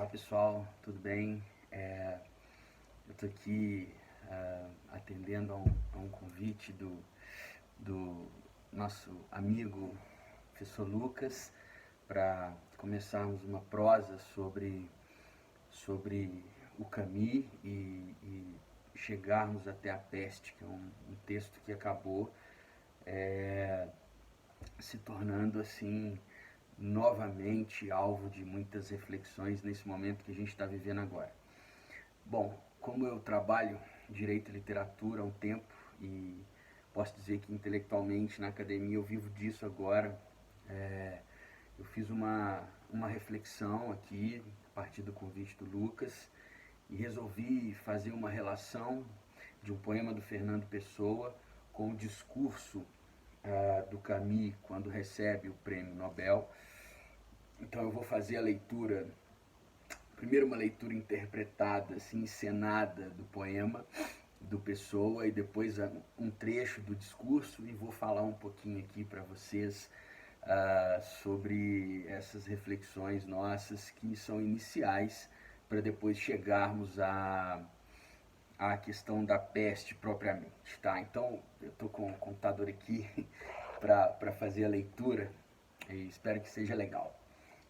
Olá pessoal, tudo bem? Eu estou aqui atendendo a um convite do nosso amigo professor Lucas para começarmos uma prosa sobre o Camus e chegarmos até a peste, que é um texto que acabou se tornando assim novamente alvo de muitas reflexões nesse momento que a gente está vivendo agora. Bom, como eu trabalho direito e literatura há um tempo e posso dizer que intelectualmente na academia eu vivo disso agora, eu fiz uma reflexão aqui a partir do convite do Lucas e resolvi fazer uma relação de um poema do Fernando Pessoa com o discurso do Camus quando recebe o prêmio Nobel. Então eu vou fazer a leitura, primeiro uma leitura interpretada, assim, encenada do poema do Pessoa e depois um trecho do discurso, e vou falar um pouquinho aqui para vocês sobre essas reflexões nossas que são iniciais para depois chegarmos à questão da peste propriamente, tá? Então eu estou com o computador aqui para fazer a leitura e espero que seja legal.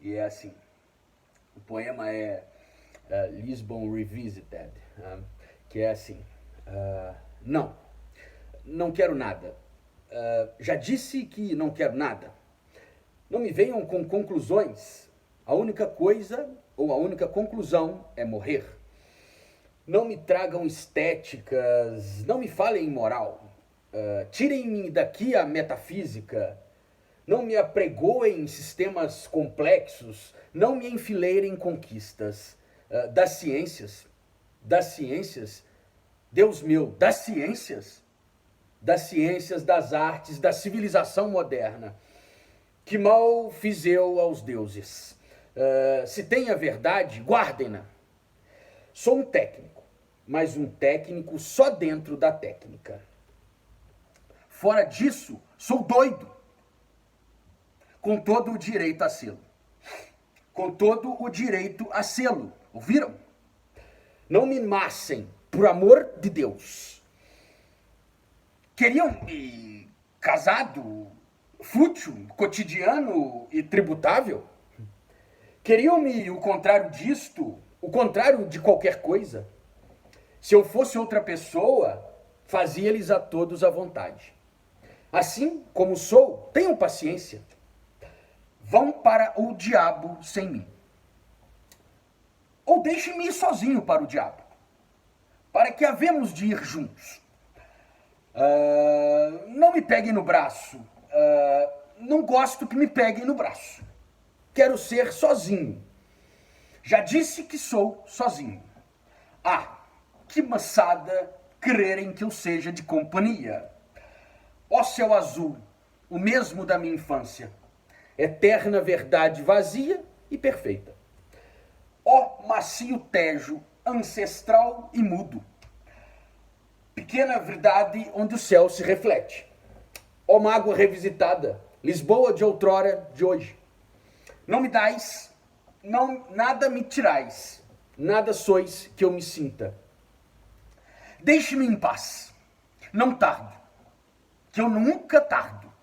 E é assim, o poema é Lisbon Revisited, que é assim, não quero nada, já disse que não quero nada, não me venham com conclusões, a única coisa ou a única conclusão é morrer. Não me tragam estéticas, não me falem em moral, tirem-me daqui a metafísica, não me apregoem sistemas complexos, não me enfileirem conquistas das ciências, Deus meu, das ciências, das artes, da civilização moderna. Que mal fiz eu aos deuses? Se tem a verdade, guardem-na. Sou um técnico, mas um técnico só dentro da técnica. Fora disso, sou doido. Com todo o direito a sê-lo. Com todo o direito a sê-lo. Ouviram? Não me massem, por amor de Deus. Queriam-me casado, fútil, cotidiano e tributável? Queriam-me o contrário disto, o contrário de qualquer coisa? Se eu fosse outra pessoa, fazia-lhes a todos à vontade. Assim como sou, tenham paciência. Vão para o diabo sem mim. Ou deixem-me ir sozinho para o diabo. Para que havemos de ir juntos. Não me peguem no braço. Não gosto que me peguem no braço. Quero ser sozinho. Já disse que sou sozinho. Que maçada quererem que eu seja de companhia. Ó céu azul, o mesmo da minha infância. Eterna verdade vazia e perfeita. Ó macio Tejo, ancestral e mudo. Pequena verdade onde o céu se reflete. Ó mágoa revisitada, Lisboa de outrora, de hoje. Não me dais, nada me tirais, nada sois que eu me sinta. Deixe-me em paz, não tardo, que eu nunca tardo.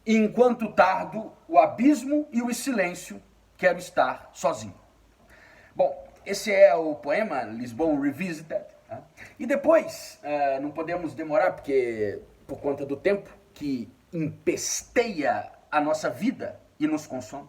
E enquanto tardo, o abismo e o silêncio, quero estar sozinho. Bom, esse é o poema Lisbon Revisited. Tá? E depois, não podemos demorar, porque por conta do tempo que empesteia a nossa vida e nos consome.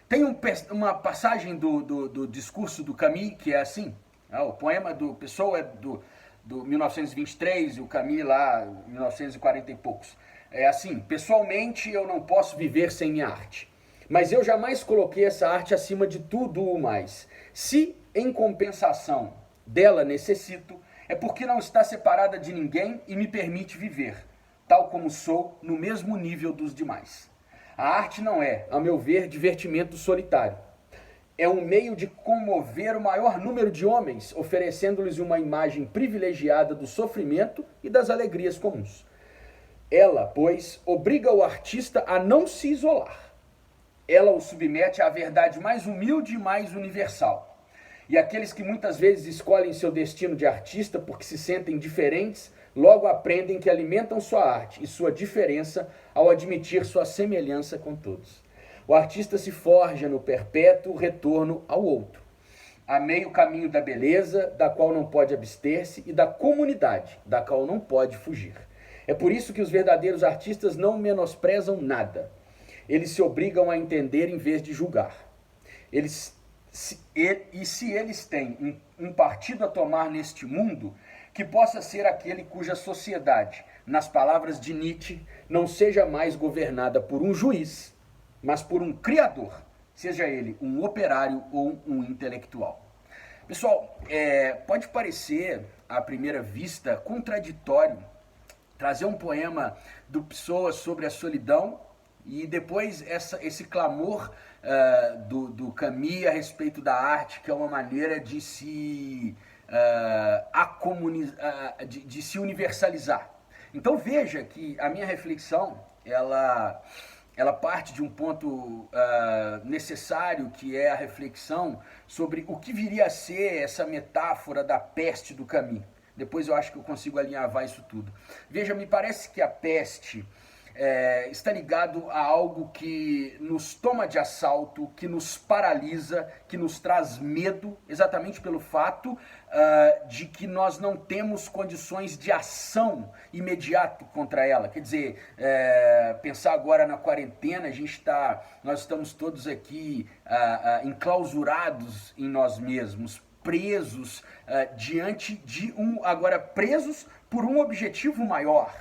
Tem uma passagem do discurso do Camus que é assim, o poema do Pessoa é do 1923 e o Camus lá, 1940 e poucos. É assim, pessoalmente eu não posso viver sem minha arte, mas eu jamais coloquei essa arte acima de tudo o mais. Se, em compensação dela necessito, é porque não está separada de ninguém e me permite viver, tal como sou, no mesmo nível dos demais. A arte não é, a meu ver, divertimento solitário. É um meio de comover o maior número de homens, oferecendo-lhes uma imagem privilegiada do sofrimento e das alegrias comuns. Ela, pois, obriga o artista a não se isolar. ela o submete à verdade mais humilde e mais universal. E aqueles que muitas vezes escolhem seu destino de artista porque se sentem diferentes, logo aprendem que alimentam sua arte e sua diferença ao admitir sua semelhança com todos. O artista se forja no perpétuo retorno ao outro, a meio caminho da beleza, da qual não pode abster-se, e da comunidade, da qual não pode fugir. É por isso que os verdadeiros artistas não menosprezam nada. Eles se obrigam a entender em vez de julgar. Se eles têm um partido a tomar neste mundo, que possa ser aquele cuja sociedade, nas palavras de Nietzsche, não seja mais governada por um juiz, mas por um criador, seja ele um operário ou um intelectual. Pessoal, pode parecer, à primeira vista, contraditório trazer um poema do Pessoa sobre a solidão e depois esse clamor do Camus a respeito da arte, que é uma maneira de se, de se universalizar. Então veja que a minha reflexão, ela parte de um ponto necessário, que é a reflexão sobre o que viria a ser essa metáfora da peste do Camus. Depois eu acho que eu consigo alinhavar isso tudo. Veja, me parece que a peste está ligado a algo que nos toma de assalto, que nos paralisa, que nos traz medo, exatamente pelo fato de que nós não temos condições de ação imediata contra ela. Quer dizer, pensar agora na quarentena, nós estamos todos aqui enclausurados em nós mesmos, presos diante de agora presos por um objetivo maior,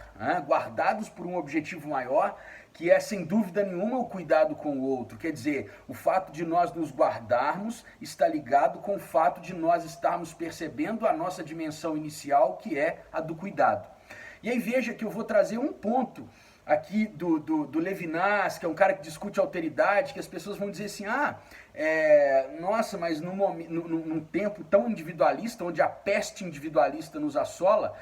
guardados por um objetivo maior, que é sem dúvida nenhuma o cuidado com o outro. Quer dizer, o fato de nós nos guardarmos está ligado com o fato de nós estarmos percebendo a nossa dimensão inicial, que é a do cuidado. E aí veja que eu vou trazer um ponto aqui do Levinas, que é um cara que discute alteridade, que as pessoas vão dizer assim, nossa, mas num tempo tão individualista, onde a peste individualista nos assola,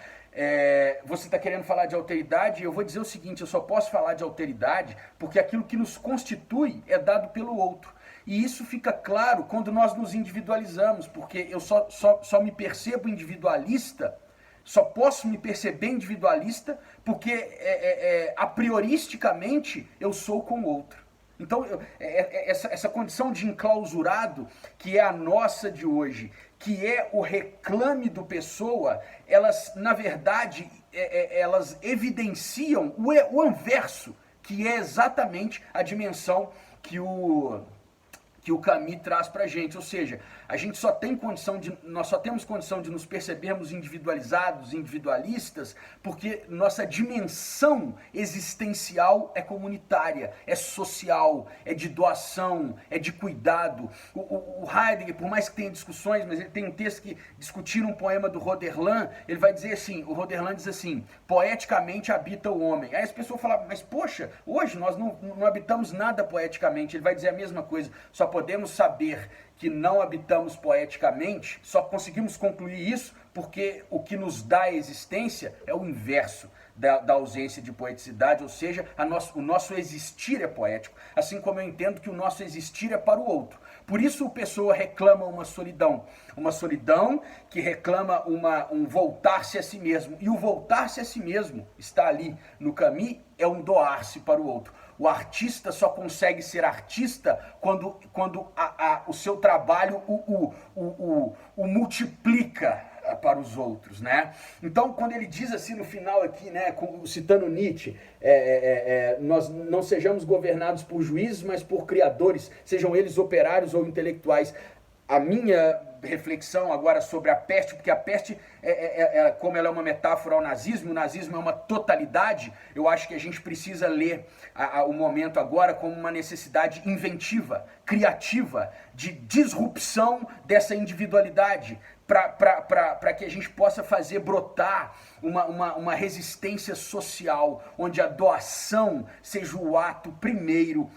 você está querendo falar de alteridade. Eu vou dizer o seguinte, eu só posso falar de alteridade porque aquilo que nos constitui é dado pelo outro. E isso fica claro quando nós nos individualizamos, porque eu só me percebo individualista, só posso me perceber individualista porque a prioristicamente eu sou com o outro. Então, essa condição de enclausurado, que é a nossa de hoje, que é o reclame do Pessoa, elas, na verdade, elas evidenciam o anverso, que é exatamente a dimensão que o Camus traz pra gente. Ou seja, nós só temos condição de nos percebermos individualizados, individualistas, porque nossa dimensão existencial é comunitária, é social, é de doação, é de cuidado. O Heidegger, por mais que tenha discussões, mas ele tem um texto que discutir um poema do Roderlan, ele vai dizer assim, o Roderlan diz assim, poeticamente habita o homem. Aí as pessoas falam, mas poxa, hoje nós não habitamos nada poeticamente. Ele vai dizer a mesma coisa, só podemos saber que não habitamos poeticamente, só conseguimos concluir isso porque o que nos dá a existência é o inverso da ausência de poeticidade, ou seja, o nosso existir é poético, assim como eu entendo que o nosso existir é para o outro. Por isso o Pessoa reclama uma solidão que reclama um voltar-se a si mesmo, e o voltar-se a si mesmo está ali no Camus, é um doar-se para o outro. O artista só consegue ser artista quando o seu trabalho o multiplica para os outros, né? Então, quando ele diz assim no final aqui, né, citando Nietzsche, nós não sejamos governados por juízes, mas por criadores, sejam eles operários ou intelectuais. A minha reflexão agora sobre a peste, porque a peste, como ela é uma metáfora ao nazismo, o nazismo é uma totalidade, eu acho que a gente precisa ler o momento agora como uma necessidade inventiva, criativa, de disrupção dessa individualidade, para que a gente possa fazer brotar uma resistência social, onde a doação seja o ato primeiro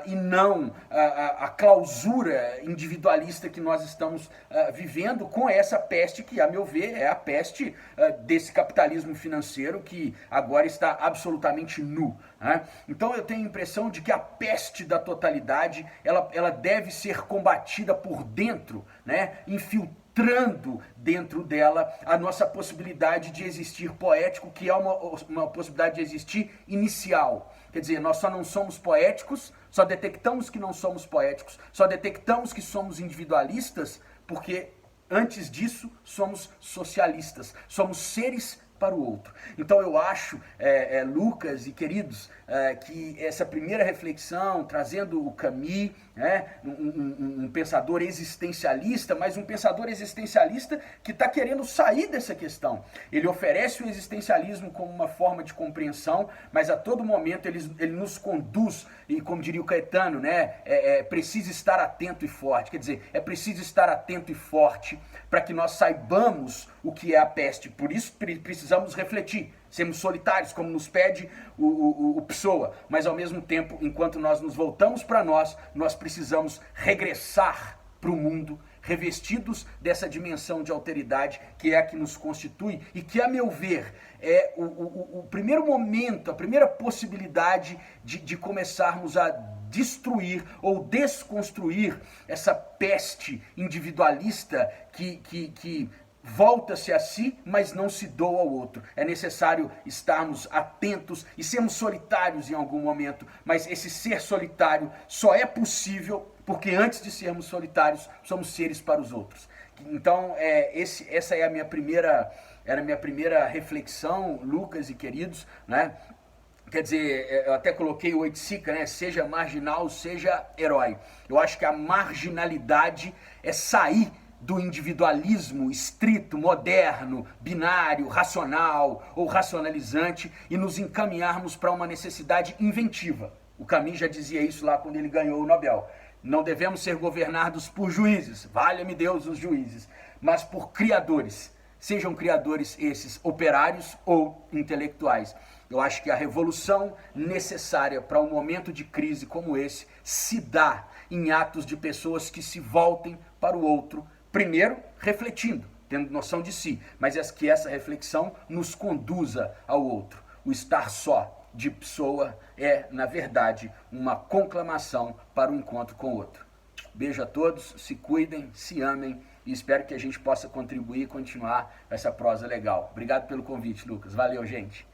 e não a clausura individualista que nós estamos vivendo com essa peste que, a meu ver, é a peste desse capitalismo financeiro que agora está absolutamente nu. Né? Então eu tenho a impressão de que a peste da totalidade ela deve ser combatida por dentro, né? Infiltrando dentro dela a nossa possibilidade de existir poético, que é uma possibilidade de existir inicial. Quer dizer, nós só não somos poéticos, só detectamos que não somos poéticos, só detectamos que somos individualistas, porque antes disso somos socialistas, somos seres para o outro. Então eu acho, Lucas e queridos, que essa primeira reflexão, trazendo o Camus, né, um pensador existencialista, mas um pensador existencialista que está querendo sair dessa questão. Ele oferece o existencialismo como uma forma de compreensão, mas a todo momento ele nos conduz, e como diria o Caetano, né, precisa estar atento e forte. Quer dizer, é preciso estar atento e forte para que nós saibamos o que é a peste. Por isso precisamos refletir, sermos solitários, como nos pede o Pessoa, mas ao mesmo tempo, enquanto nós nos voltamos para nós precisamos regressar para o mundo, revestidos dessa dimensão de alteridade que é a que nos constitui e que, a meu ver, é o primeiro momento, a primeira possibilidade de começarmos a destruir ou desconstruir essa peste individualista que volta-se a si, mas não se doa ao outro. É necessário estarmos atentos e sermos solitários em algum momento, mas esse ser solitário só é possível porque antes de sermos solitários, somos seres para os outros. Então, essa é a minha primeira reflexão, Lucas e queridos, né? Quer dizer, eu até coloquei o Oiticica, né? Seja marginal, seja herói. Eu acho que a marginalidade é sair do individualismo estrito, moderno, binário, racional ou racionalizante e nos encaminharmos para uma necessidade inventiva. O Camus já dizia isso lá quando ele ganhou o Nobel. Não devemos ser governados por juízes, valha-me Deus os juízes, mas por criadores. Sejam criadores esses operários ou intelectuais. Eu acho que a revolução necessária para um momento de crise como esse se dá em atos de pessoas que se voltem para o outro, primeiro refletindo, tendo noção de si, mas que essa reflexão nos conduza ao outro. O estar só de pessoa é, na verdade, uma conclamação para o encontro com o outro. Beijo a todos, se cuidem, se amem e espero que a gente possa contribuir e continuar essa prosa legal. Obrigado pelo convite, Lucas. Valeu, gente.